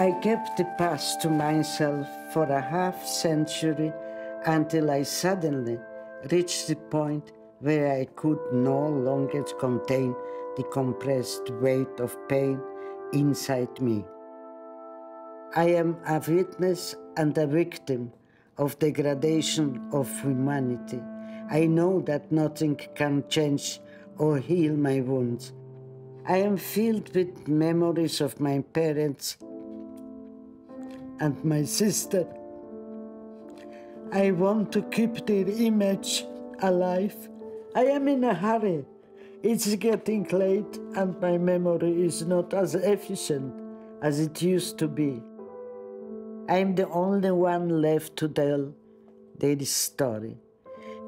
I kept the past to myself for a half-century until I suddenly reached the point where I could no longer contain the compressed weight of pain inside me. I am a witness and a victim of degradation of humanity. I know that nothing can change or heal my wounds. I am filled with memories of my parents and my sister. I want to keep their image alive. I am in a hurry. It's getting late and my memory is not as efficient as it used to be. I'm the only one left to tell their story.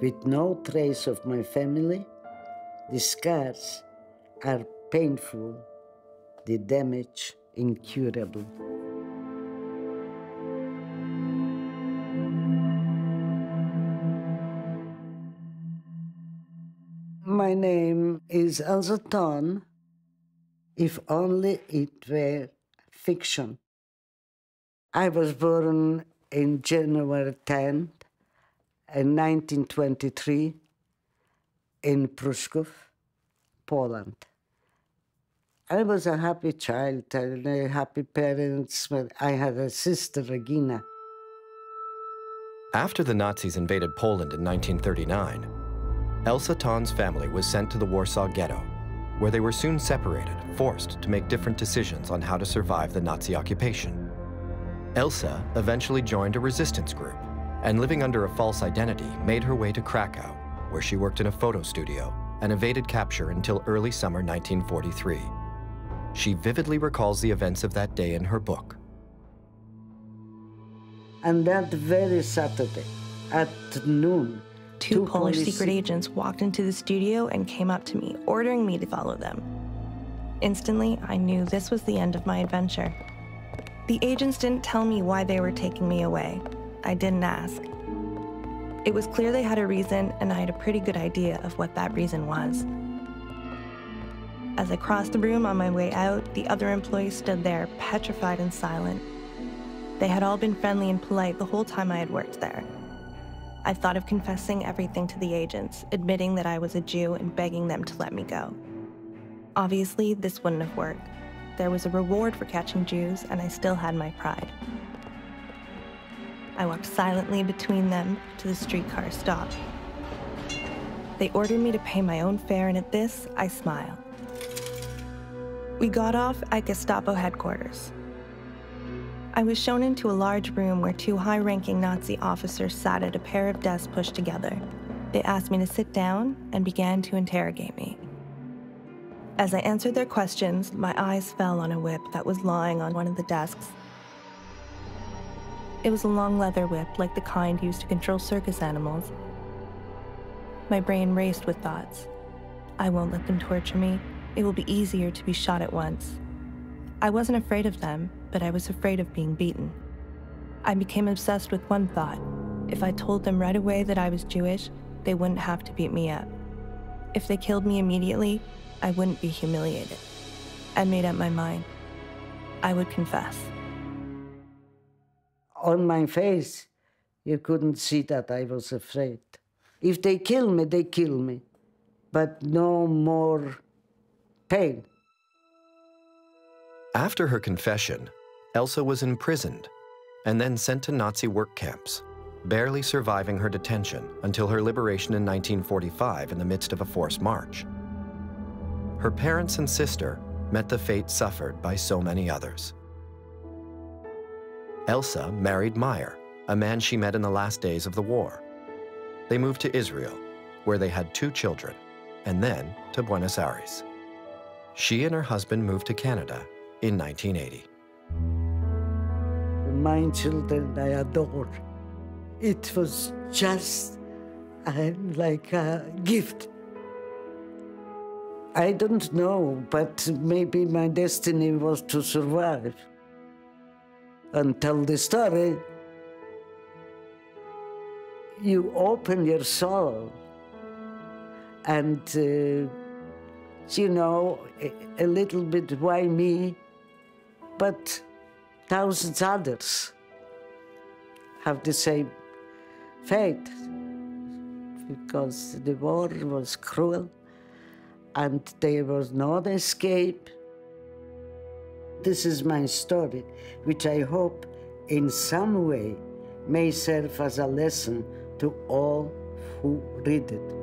With no trace of my family, the scars are painful, the damage incurable. My name is Elsa Thon, if only it were fiction. I was born in January 10th, in 1923, in Pruszków, Poland. I was a happy child, and happy parents. I had a sister, Regina. After the Nazis invaded Poland in 1939, Elsa Thon's family was sent to the Warsaw ghetto, where they were soon separated, forced to make different decisions on how to survive the Nazi occupation. Elsa eventually joined a resistance group, and living under a false identity, made her way to Krakow, where she worked in a photo studio and evaded capture until early summer 1943. She vividly recalls the events of that day in her book. And that very Saturday, at noon, Two Polish secret agents walked into the studio and came up to me, ordering me to follow them. Instantly, I knew this was the end of my adventure. The agents didn't tell me why they were taking me away. I didn't ask. It was clear they had a reason, and I had a pretty good idea of what that reason was. As I crossed the room on my way out, the other employees stood there, petrified and silent. They had all been friendly and polite the whole time I had worked there. I thought of confessing everything to the agents, admitting that I was a Jew and begging them to let me go. Obviously, this wouldn't have worked. There was a reward for catching Jews, and I still had my pride. I walked silently between them to the streetcar stop. They ordered me to pay my own fare, and at this, I smiled. We got off at Gestapo headquarters. I was shown into a large room where two high-ranking Nazi officers sat at a pair of desks pushed together. They asked me to sit down and began to interrogate me. As I answered their questions, my eyes fell on a whip that was lying on one of the desks. It was a long leather whip, like the kind used to control circus animals. My brain raced with thoughts. I won't let them torture me. It will be easier to be shot at once. I wasn't afraid of them, but I was afraid of being beaten. I became obsessed with one thought. If I told them right away that I was Jewish, they wouldn't have to beat me up. If they killed me immediately, I wouldn't be humiliated. I made up my mind. I would confess. On my face, you couldn't see that I was afraid. If they kill me, they kill me, but no more pain. After her confession, Elsa was imprisoned and then sent to Nazi work camps, barely surviving her detention until her liberation in 1945 in the midst of a forced march. Her parents and sister met the fate suffered by so many others. Elsa married Meyer, a man she met in the last days of the war. They moved to Israel, where they had 2 children, and then to Buenos Aires. She and her husband moved to Canada in 1980. My children I adore. It was just like a gift. I don't know, but maybe my destiny was to survive and tell the story. You open your soul and, you know, a little bit why me, but thousands others have the same fate, because the war was cruel and there was no escape. This is my story, which I hope in some way may serve as a lesson to all who read it.